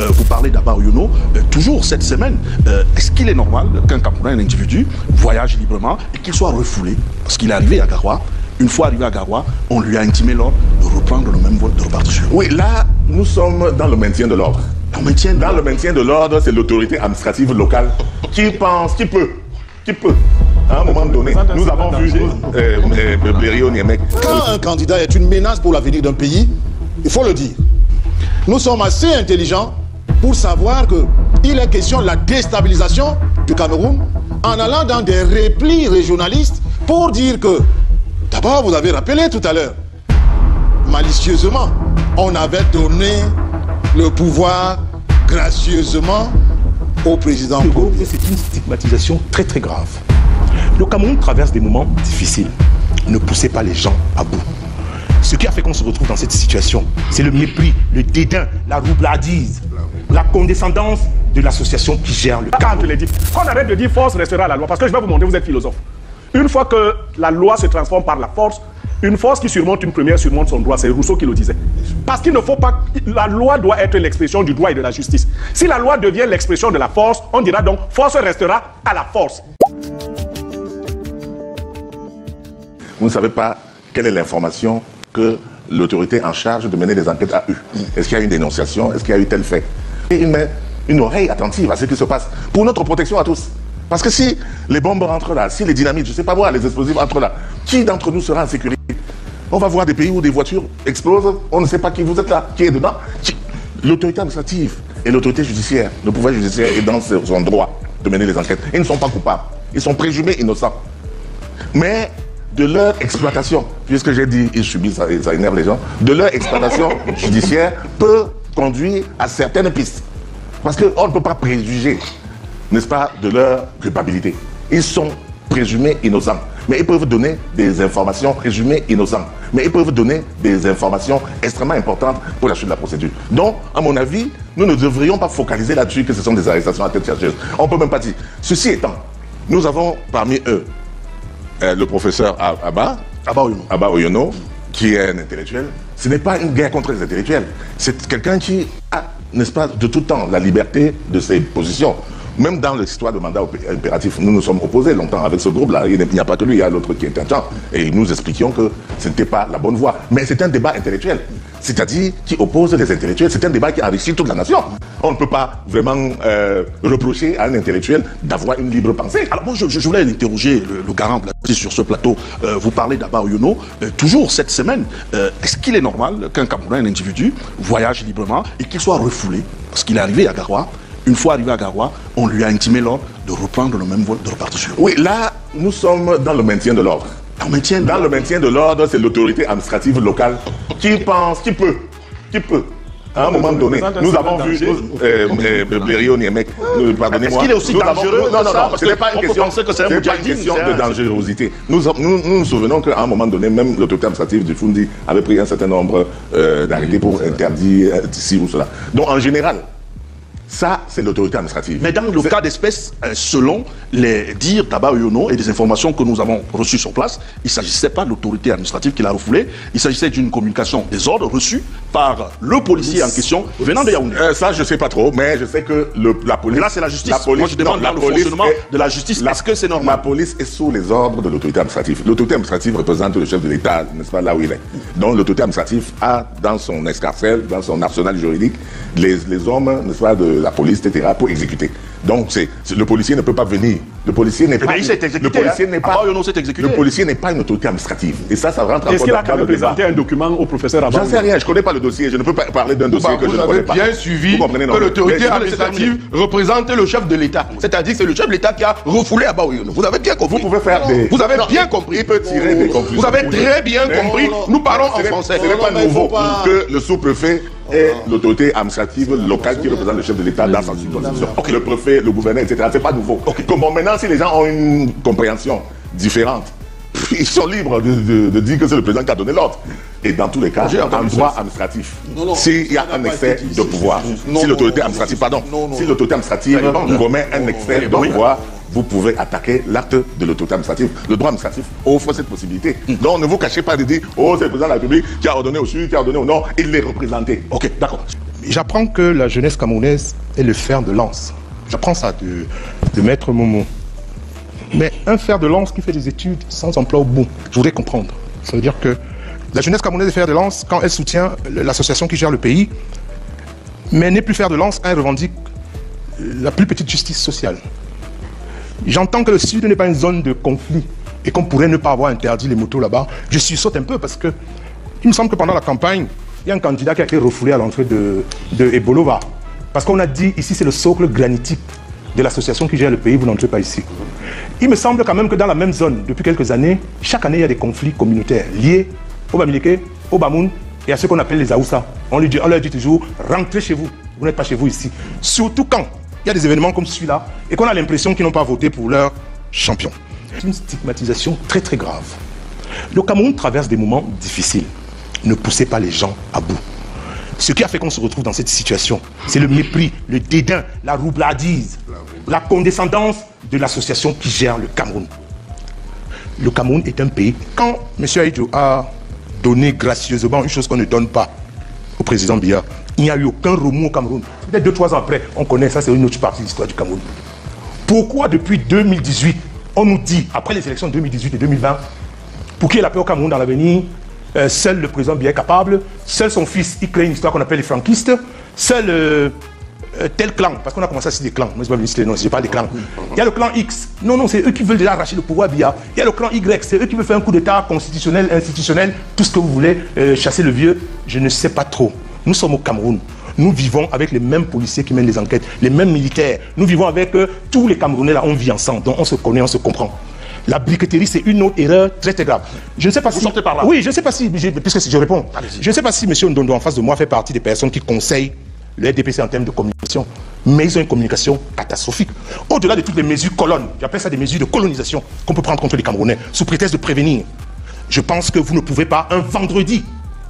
Vous parlez d'Abba Oyono, toujours cette semaine, est-ce qu'il est normal qu'un Camerounais, un individu, voyage librement et qu'il soit refoulé? Parce qu'il est arrivé à Garoua. Une fois arrivé à Garoua, on lui a intimé l'ordre de reprendre le même vol de repartir. Oui, là, nous sommes dans le maintien de l'ordre. Dans le maintien de l'ordre, c'est l'autorité administrative locale qui pense, qui peut. À un moment donné, nous avons vu Blériot Niemek. Quand un candidat est une menace pour l'avenir d'un pays, il faut le dire. Nous sommes assez intelligents pour savoir qu'il est question de la déstabilisation du Cameroun en allant dans des replis régionalistes pour dire que, d'abord, vous avez rappelé tout à l'heure, malicieusement, on avait donné le pouvoir gracieusement au président. C'est une stigmatisation très très grave. Le Cameroun traverse des moments difficiles. Ne poussez pas les gens à bout. Ce qui a fait qu'on se retrouve dans cette situation, c'est le mépris, le dédain, la roublardise, la condescendance de l'association qui gère le Cameroun. Qu'on arrête de dire force restera la loi, parce que je vais vous montrer, vous êtes philosophe. Une fois que la loi se transforme par la force, une force qui surmonte une première surmonte son droit. C'est Rousseau qui le disait. Parce qu'il ne faut pas... La loi doit être l'expression du droit et de la justice. Si la loi devient l'expression de la force, on dira donc force restera à la force. Vous ne savez pas quelle est l'information que l'autorité en charge de mener des enquêtes a eu. Est-ce qu'il y a une dénonciation? Est-ce qu'il y a eu tel fait? Et il met une oreille attentive à ce qui se passe pour notre protection à tous. Parce que si les bombes rentrent là, si les dynamites, je ne sais pas voir, les explosifs entrent là, qui d'entre nous sera en sécurité? On va voir des pays où des voitures explosent, on ne sait pas qui vous êtes là, qui est dedans. L'autorité administrative et l'autorité judiciaire, le pouvoir judiciaire est dans son droit de mener les enquêtes. Ils ne sont pas coupables, ils sont présumés innocents. Mais de leur exploitation, puisque j'ai dit ils subissent, ça énerve les gens, de leur exploitation judiciaire peut conduire à certaines pistes. Parce qu'on ne peut pas préjuger, n'est-ce pas, de leur culpabilité. Ils sont présumés innocents, mais ils peuvent donner des informations présumées innocentes. Mais ils peuvent donner des informations extrêmement importantes pour la suite de la procédure. Donc, à mon avis, nous ne devrions pas focaliser là-dessus que ce sont des arrestations à tête chercheuse. On ne peut même pas dire. Ceci étant, nous avons parmi eux le professeur Abba Oyono, qui est un intellectuel. Ce n'est pas une guerre contre les intellectuels. C'est quelqu'un qui a, n'est-ce pas, de tout temps, la liberté de ses positions. Même dans l'histoire de mandat impératif, nous nous sommes opposés longtemps avec ce groupe-là. Il n'y a pas que lui, il y a l'autre qui est un temps. Et nous expliquions que ce n'était pas la bonne voie. Mais c'est un débat intellectuel. C'est-à-dire qui oppose les intellectuels. C'est un débat qui enrichit toute la nation. On ne peut pas vraiment reprocher à un intellectuel d'avoir une libre pensée. Alors moi, je voulais interroger le garant de la justice sur ce plateau. Vous parlez d'Abba Oyono, toujours cette semaine. Est-ce qu'il est normal qu'un Camerounais, un individu, voyage librement et qu'il soit refoulé? Parce qu'il est arrivé à Garoua. Une fois arrivé à Garoua, on lui a intimé l'ordre de reprendre le même vol de repartir. Oui, là, nous sommes dans le maintien de l'ordre. Dans le maintien de l'ordre, c'est l'autorité administrative locale qui pense, qui peut. À un moment donné, nous avons vu Blériot Niemek, pardonnez-moi. Est-ce qu'il est aussi dangereux? Non, ce n'est pas une question de dangerosité. Nous nous souvenons qu'à un moment donné, même l'autorité administrative du Fundi avait pris un certain nombre d'arrêtés pour interdire ci ou cela. Donc en général, ça, c'est l'autorité administrative. Mais dans le cas d'espèce, selon les dires d'Abba Oyono et des informations que nous avons reçues sur place, il ne s'agissait pas de l'autorité administrative qui l'a refoulé, il s'agissait d'une communication des ordres reçus par le policier en question venant de Yaoundé. Ça, je ne sais pas trop, mais je sais que la police... Et là, c'est la justice. Moi, je demande le fonctionnement de la justice. Est-ce que c'est normal? La police est sous les ordres de l'autorité administrative. L'autorité administrative représente le chef de l'État, n'est-ce pas, là où il est. Donc, l'autorité administrative a dans son escarcelle, dans son arsenal juridique, les hommes, n'est-ce pas, de la police, etc., pour exécuter. Donc, le policier ne peut pas venir. Le policier n'est pas... Le policier n'est pas une autorité administrative. Et ça rentre en... Est-ce qu'il a quand même présenté un document au professeur Abba? J'en sais rien, je ne connais pas le dossier. Je ne peux pas parler d'un dossier que je ne connais pas. Vous avez bien suivi que l'autorité administrative représente le chef de l'État. C'est-à-dire que c'est le chef de l'État qui a refoulé Abba Oyono. Vous avez bien compris. Vous pouvez faire des... Vous avez bien compris. Il peut tirer des conclusions. Vous avez très bien compris. Nous parlons en français. Ce n'est pas nouveau que le sous-préfet est l'autorité administrative locale qui représente le chef de l'État dans sa circonscription. Le préfet, le gouverneur, etc. C'est pas nouveau. Bon, maintenant, si les gens ont une compréhension différente, ils sont libres de dire que c'est le président qui a donné l'ordre. Et dans tous les cas, en droit administratif, s'il y a un excès de pouvoir, si l'autorité administrative, si l'autorité administrative commet un excès de pouvoir, vous pouvez attaquer l'acte de l'autorité administrative. Le droit administratif offre cette possibilité. Donc ne vous cachez pas de dire, oh, c'est le président de la République qui a ordonné au sud, qui a ordonné au nord, il l'est représenté. Ok, d'accord. J'apprends que la jeunesse camerounaise est le fer de lance. J'apprends ça de Maître Momo. Mais un fer de lance qui fait des études sans emploi au bout, je voudrais comprendre. Ça veut dire que la jeunesse camerounaise est fer de lance quand elle soutient l'association qui gère le pays, mais n'est plus fer de lance quand elle revendique la plus petite justice sociale. J'entends que le Sud n'est pas une zone de conflit et qu'on pourrait ne pas avoir interdit les motos là-bas. Je sursaute un peu parce que il me semble que pendant la campagne, il y a un candidat qui a été refoulé à l'entrée de Ebolova. Parce qu'on a dit, ici c'est le socle granitique de l'association qui gère le pays, vous n'entrez pas ici. Il me semble quand même que dans la même zone, depuis quelques années, chaque année il y a des conflits communautaires liés au Bamileke, au Bamoun et à ce qu'on appelle les Aoussa. On leur dit toujours, rentrez chez vous, vous n'êtes pas chez vous ici. Surtout quand il y a des événements comme celui-là et qu'on a l'impression qu'ils n'ont pas voté pour leur champion. C'est une stigmatisation très très grave. Le Cameroun traverse des moments difficiles. Ne poussez pas les gens à bout. Ce qui a fait qu'on se retrouve dans cette situation, c'est le mépris, le dédain, la roublardise, la condescendance de l'association qui gère le Cameroun. Le Cameroun est un pays. Quand M. Aïdjo a donné gracieusement une chose qu'on ne donne pas au président Biya, il n'y a eu aucun remous au Cameroun. Peut-être 2-3 ans après, on connaît ça, c'est une autre partie de l'histoire du Cameroun. Pourquoi depuis 2018, on nous dit, après les élections de 2018 et 2020, pour qu'il y ait la paix au Cameroun dans l'avenir, seul le président Biya est capable, seul son fils, il crée une histoire qu'on appelle les franquistes, seul tel clan, parce qu'on a commencé à citer des clans, moi je ne vais pas citer les noms, je parle des clans. Il y a le clan X, non, c'est eux qui veulent déjà arracher le pouvoir à Biya. Il y a le clan Y, c'est eux qui veulent faire un coup d'état constitutionnel, institutionnel, tout ce que vous voulez, chasser le vieux, je ne sais pas trop. Nous sommes au Cameroun. Nous vivons avec les mêmes policiers qui mènent les enquêtes, les mêmes militaires. Nous vivons avec tous les Camerounais là, on vit ensemble, donc on se connaît, on se comprend. La briqueterie, c'est une autre erreur très très grave. Je ne sais pas si... sortez par là. Oui, je ne sais pas si, puisque je réponds. Je ne sais pas si M. Ndondo en face de moi fait partie des personnes qui conseillent le RDPC en termes de communication. Mais ils ont une communication catastrophique. Au-delà de toutes les mesures colonnes, j'appelle ça des mesures de colonisation qu'on peut prendre contre les Camerounais, sous prétexte de prévenir. Je pense que vous ne pouvez pas, un vendredi,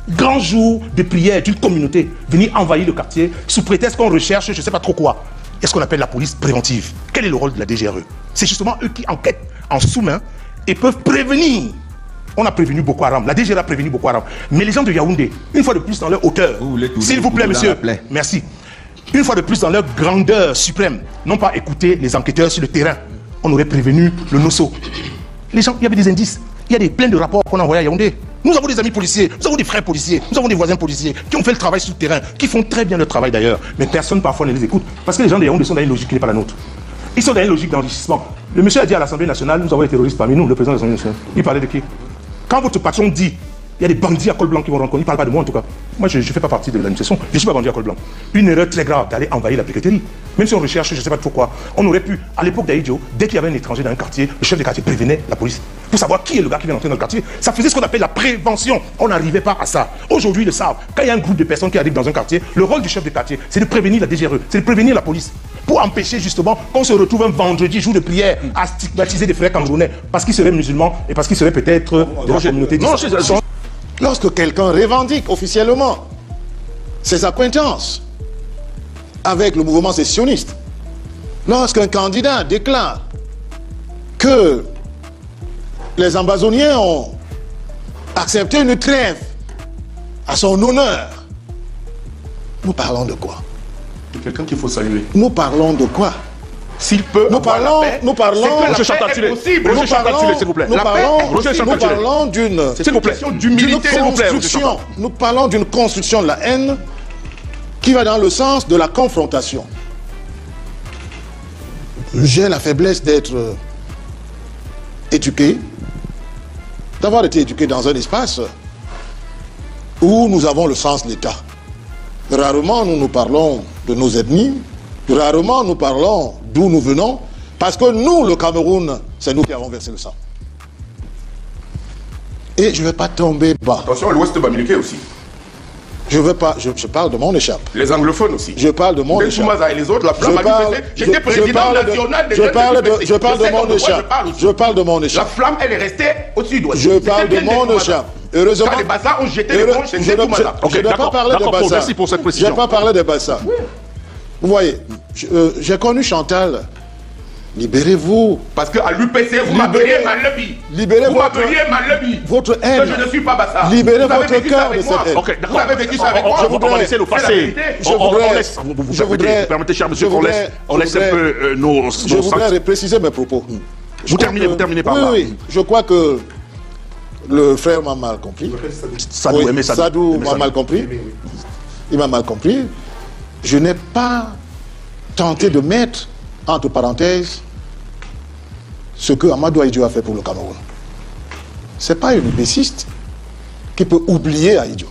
grand jour de prière d'une communauté, venir envahir le quartier sous prétexte qu'on recherche, je ne sais pas trop quoi. Est-ce qu'on appelle la police préventive? Quel est le rôle de la DGRE? C'est justement eux qui enquêtent en sous-main et peuvent prévenir. On a prévenu Boko Haram, la DGRE a prévenu Boko Haram. Mais les gens de Yaoundé, une fois de plus dans leur hauteur, s'il vous plaît monsieur, merci, une fois de plus dans leur grandeur suprême, n'ont pas écouté les enquêteurs sur le terrain. On aurait prévenu le Nosso. Les gens, il y avait des indices, il y a plein de rapports qu'on a envoyés à Yaoundé. Nous avons des amis policiers, nous avons des frères policiers, nous avons des voisins policiers qui ont fait le travail sur le terrain, qui font très bien le travail d'ailleurs, mais personne parfois ne les écoute, parce que les gens de Yaoundé sont dans une logique qui n'est pas la nôtre. Ils sont dans une logique d'enrichissement. Le monsieur a dit à l'Assemblée nationale, nous avons des terroristes parmi nous, le président de l'Assemblée nationale. Il parlait de qui? Quand votre patron dit, il y a des bandits à col blanc qui vont rencontrer, il ne parle pas de moi en tout cas. Moi je ne fais pas partie de l'administration, je ne suis pas bandit à col blanc. Une erreur très grave d'aller envahir la briqueterie. Même si on recherche, je ne sais pas pourquoi, on aurait pu, à l'époque d'Aïdjo, dès qu'il y avait un étranger dans un quartier, le chef de quartier prévenait la police pour savoir qui est le gars qui vient d'entrer dans le quartier. Ça faisait ce qu'on appelle la prévention. On n'arrivait pas à ça. Aujourd'hui, ils le savent. Quand il y a un groupe de personnes qui arrivent dans un quartier, le rôle du chef de quartier, c'est de prévenir la DGRE, c'est de prévenir la police, pour empêcher justement qu'on se retrouve un vendredi, jour de prière, à stigmatiser des frères camerounais parce qu'ils seraient musulmans et parce qu'ils seraient peut-être de la communauté d'Islam. Lorsque quelqu'un revendique officiellement ses acquaintances avec le mouvement sécessionniste, lorsqu'un candidat déclare que les ambazoniens ont accepté une trêve à son honneur, nous parlons de quoi? De quelqu'un qu'il faut saluer. Nous parlons de quoi? S'il peut, nous parlons d'une construction. Nous parlons d'une construction de la haine qui va dans le sens de la confrontation. J'ai la faiblesse d'être éduqué, d'avoir été éduqué dans un espace où nous avons le sens de l'État. Rarement nous parlons de nos ethnies, rarement nous parlons d'où nous venons, parce que nous, le Cameroun, c'est nous qui avons versé le sang. Et je ne vais pas tomber bas. Attention à l'ouest de Bamileke aussi. Je veux pas, je parle de mon échappe. Les anglophones aussi. Je parle de mon échappe. Et les autres, la flamme j'étais président national des je parle de mon échappe. Je parle de mon échappe. La flamme, elle est restée au sud-ouest. Je parle de mon échappe. Heureusement. Quand les Bassas ont jeté les ponts, je ne vais pas parler de Bassa. Merci pour cette précision. Je ne vais pas parler de Bassa. Vous voyez, j'ai connu Chantal Libérez-vous. Parce qu'à l'UPC, vous m'appeliez ma lobby. Libérez vous m'appeliez ma lobby. Votre haine. Que je ne suis pas Bassa. Libérez votre cœur de cette haine. Ok, Vous avez vécu ça avec moi. On va laisser le passer. Permettez, cher monsieur, on laisse un peu nos... Je voudrais préciser mes propos. Vous terminez par là. Oui, je crois que le frère m'a mal compris. Sadou m'a mal compris. Il m'a mal compris. Je n'ai pas tenté de mettre, entre parenthèses, ce que Amadou Ahidjo a fait pour le Cameroun. Ce n'est pas un UPCiste qui peut oublier Ahidjo.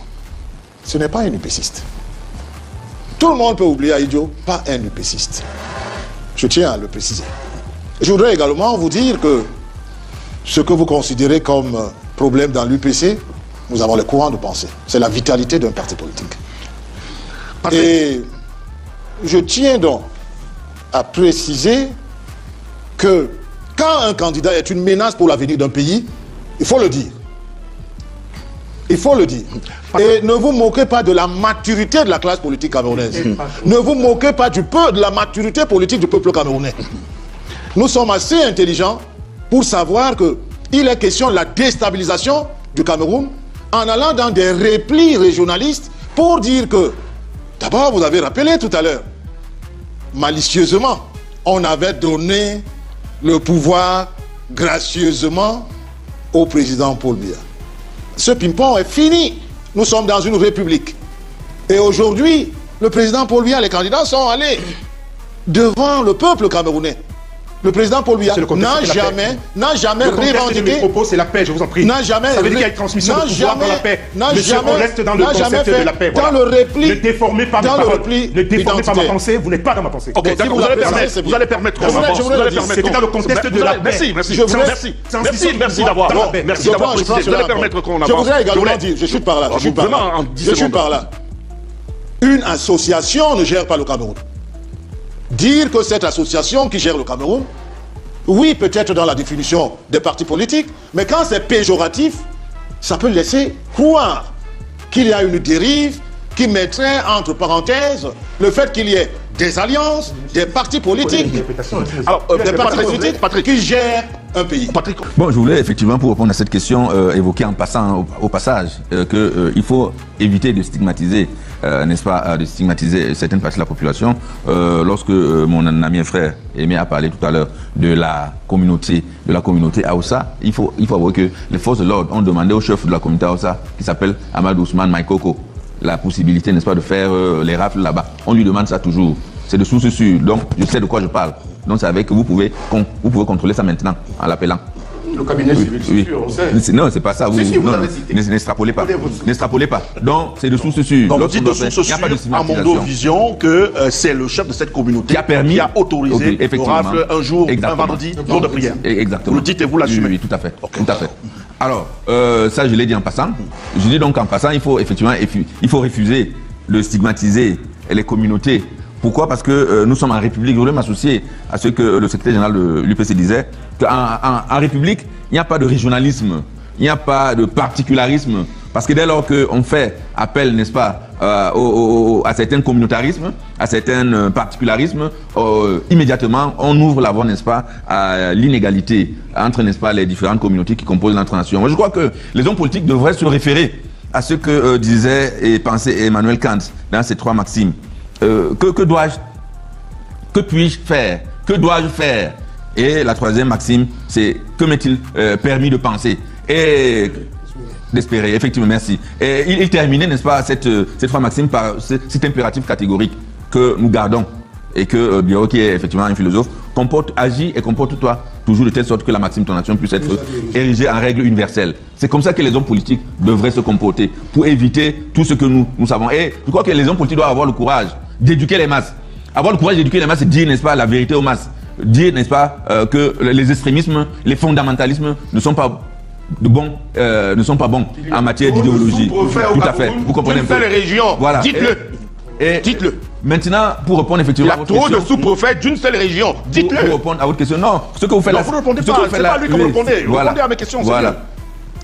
Ce n'est pas un UPCiste. Tout le monde peut oublier Ahidjo, pas un UPCiste. Je tiens à le préciser. Je voudrais également vous dire que ce que vous considérez comme problème dans l'UPC, nous avons le courant de pensée. C'est la vitalité d'un parti politique. Et je tiens donc à préciser que quand un candidat est une menace pour l'avenir d'un pays, il faut le dire. Il faut le dire. Et ne vous moquez pas de la maturité de la classe politique camerounaise. Ne vous moquez pas de la maturité politique du peuple camerounais. Nous sommes assez intelligents pour savoir qu'il est question de la déstabilisation du Cameroun en allant dans des replis régionalistes pour dire que, d'abord, vous avez rappelé tout à l'heure, malicieusement, on avait donné le pouvoir gracieusement au président Paul Biya. Ce ping-pong est fini. Nous sommes dans une république. Et aujourd'hui, le président Paul Biya, les candidats sont allés devant le peuple camerounais. Le président Paul Biya n'a jamais revendiqué. Le propos, c'est la paix, je vous en prie. N'a jamais. Ça veut dire qu'il y a une transmission de pouvoir dans la paix. Monsieur, on reste dans le concept de la paix. Dans le repli. Ne déformez pas mes paroles. Ne déformez pas ma pensée. Vous n'êtes pas dans ma pensée. Ok, d'accord, vous allez permettre qu'on avance. C'était dans le contexte de la paix. Merci d'avoir précisé. Vous allez permettre qu'on avance. Je voudrais également dire, je chute par là. Je chute par là. Une association ne gère pas le Cameroun. Dire que cette association qui gère le Cameroun, oui, peut-être dans la définition des partis politiques, mais quand c'est péjoratif, ça peut laisser croire qu'il y a une dérive qui mettrait entre parenthèses le fait qu'il y ait des alliances, des partis politiques, des partis politiques qui gèrent un pays. Bon, je voulais effectivement, pour répondre à cette question, évoquer en passant au passage qu'il faut éviter de stigmatiser, n'est-ce pas, de stigmatiser certaines parties de la population. Lorsque mon ami et frère Aimé a parlé tout à l'heure de la communauté Aoussa, il faut avouer que les forces de l'ordre ont demandé au chef de la communauté Aoussa, qui s'appelle Ahmad Ousmane Maïkoko, la possibilité, n'est-ce pas, de faire les rafles là-bas. On lui demande ça toujours. C'est de source sûre. Donc, je sais de quoi je parle. Donc, c'est avec que vous pouvez contrôler ça maintenant, en l'appelant. Le cabinet civil, c'est sûr, on sait. Non, c'est pas ça. Vous cité. N'extrapolez pas. N'extrapolez pas. Donc, c'est de source sûre. Donc, vous dites de source sûre à Mondovision que c'est le chef de cette communauté qui a autorisé le rafle un jour, un vendredi, jour de prière. Exactement. Vous le dites et vous l'assumez. Oui, tout à fait. Tout à fait. Alors, ça, je l'ai dit en passant. Je dis donc en passant, il faut effectivement refuser de stigmatiser les communautés. Pourquoi? Parce que nous sommes en République. Je voulais m'associer à ce que le secrétaire général de l'UPC disait, qu'en République, il n'y a pas de régionalisme, il n'y a pas de particularisme. Parce que dès lors qu'on fait appel, n'est-ce pas, à certains communautarismes, à certains particularismes, immédiatement, on ouvre la voie, n'est-ce pas, à l'inégalité entre, n'est-ce pas, les différentes communautés qui composent notre nation. Moi, je crois que les hommes politiques devraient se référer à ce que disait et pensait Emmanuel Kant dans ces trois maximes. Que puis-je faire? Que dois-je faire? Et la troisième maxime, c'est que m'est-il permis de penser et d'espérer? Effectivement, merci. Et il terminait, n'est-ce pas, cette trois maximes par cet impératif catégorique que nous gardons et que Biot, qui est effectivement un philosophe, agit et comporte-toi toujours de telle sorte que la maxime de ton nation puisse être érigée en règle universelle. C'est comme ça que les hommes politiques devraient se comporter pour éviter tout ce que nous savons. Et je crois que les hommes politiques doivent avoir le courage d'éduquer les masses. Avoir le courage d'éduquer les masses, c'est dire, n'est-ce pas, la vérité aux masses. Dire, n'est-ce pas, que les extrémismes, les fondamentalismes ne sont pas bons en matière d'idéologie. Tout à fait. Vous comprenez un peu. Les régions. Voilà. Dites-le. Dites-le. Maintenant, pour répondre effectivement à votre question. Il y a trop de sous-prophètes d'une seule région. Dites-le. Pour répondre à votre question, non. Ce que vous faites là. Vous ne répondez pas. C'est pas lui qui me répondez. Répondez à mes questions. Voilà.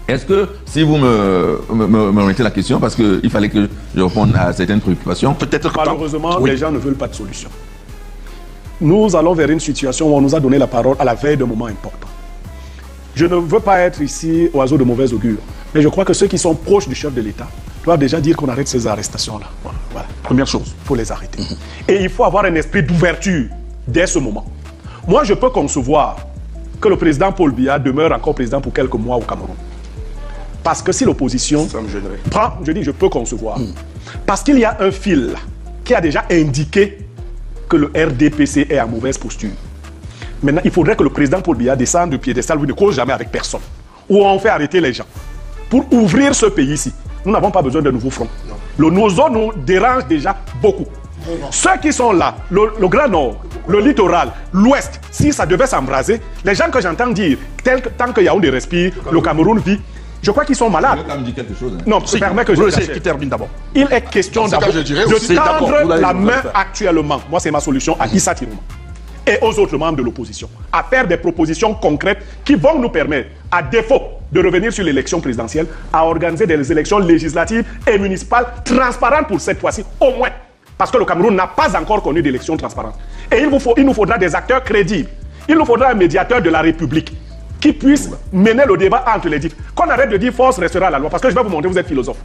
Est-ce que, si vous me remettez la question, parce qu'il fallait que je réponde à certaines préoccupations. Peut-être que malheureusement, les gens ne veulent pas de solution. nous allons vers une situation où on nous a donné la parole à la veille d'un moment important. Je ne veux pas être ici oiseau de mauvaise augure, mais je crois que ceux qui sont proches du chef de l'État doivent déjà dire qu'on arrête ces arrestations-là. Voilà. Première chose, il faut les arrêter. Et il faut avoir un esprit d'ouverture dès ce moment. Moi, je peux concevoir que le président Paul Biya demeure encore président pour quelques mois au Cameroun. Parce que si l'opposition... Ça me gênerait. Je dis, je peux concevoir. Parce qu'il y a un fil qui a déjà indiqué que le RDPC est en mauvaise posture. Maintenant, il faudrait que le président Paul Biya descende du piédestal, lui ne cause jamais avec personne. Ou on fait arrêter les gens. Pour ouvrir ce pays-ci, nous n'avons pas besoin de nouveaux fronts. Nos zones nous dérangent déjà beaucoup. Ceux qui sont là, le Grand Nord, le littoral, l'Ouest, si ça devait s'embraser, les gens que j'entends dire, tant que Yaoundé respire, le Cameroun vit, je crois qu'ils sont malades. Je veux me dire quelque chose. Non, je permets que qui termine d'abord. Il est question d'abord de tendre la main actuellement. Moi, c'est ma solution à Issa Tirouma et aux autres membres de l'opposition, à faire des propositions concrètes qui vont nous permettre, à défaut de revenir sur l'élection présidentielle, à organiser des élections législatives et municipales transparentes pour cette fois-ci, au moins. Parce que le Cameroun n'a pas encore connu d'élections transparentes. Et il nous faudra des acteurs crédibles. Il nous faudra un médiateur de la République qui puisse mener le débat entre les différents. Qu'on arrête de dire force restera la loi. Parce que je vais vous montrer, vous êtes philosophe.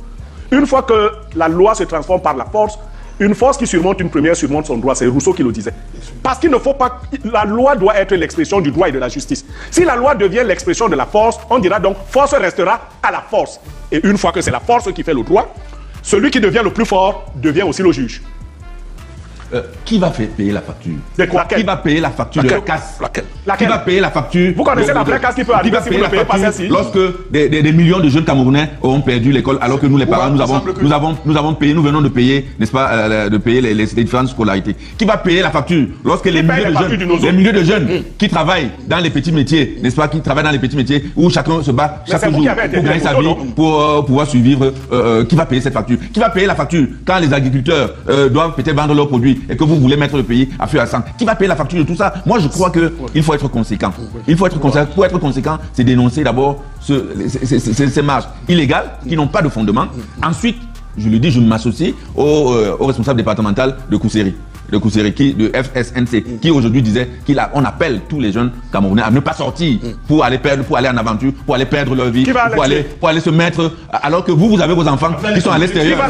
Une fois que la loi se transforme par la force, une force qui surmonte une première surmonte son droit. C'est Rousseau qui le disait. Parce qu'il ne faut pas... La loi doit être l'expression du droit et de la justice. Si la loi devient l'expression de la force, on dira donc force restera à la force. Et une fois que c'est la force qui fait le droit, celui qui devient le plus fort devient aussi le juge. Qui va payer la facture? Laquelle? Qui va payer la facture de la casse? Laquelle? Qui va payer la facture? Vous connaissez la vraie casse qui peut arriver si vous ne payez pas celle-ci? Lorsque des millions de jeunes Camerounais auront perdu l'école, alors que nous, les parents, nous avons payé, nous venons de payer, n'est-ce pas, de payer les différentes scolarités. Qui va payer la facture? Lorsque les milliers de jeunes qui travaillent dans les petits métiers, n'est-ce pas, qui travaillent dans les petits métiers où chacun se bat chaque jour pour gagner sa vie, pour pouvoir survivre, qui va payer cette facture? Qui va payer la facture quand les agriculteurs doivent peut-être vendre leurs produits et que vous voulez mettre le pays à feu à sang? Qui va payer la facture de tout ça? Moi, je crois qu'il faut être conséquent. Il faut être conséquent. Pour être conséquent, c'est dénoncer d'abord ces marches illégales qui n'ont pas de fondement. Ensuite, je le dis, je m'associe au responsable départemental de Kousséry, de FSNC, qui aujourd'hui disait qu'on appelle tous les jeunes Camerounais à ne pas sortir pour aller en aventure, pour aller perdre leur vie, pour aller se mettre, alors que vous avez vos enfants qui sont à l'extérieur.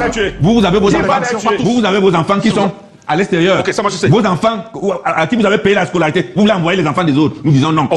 Vous avez vos enfants qui sont à l'extérieur. Vos enfants à qui vous avez payé la scolarité, vous voulez envoyer les enfants des autres. Nous disons non.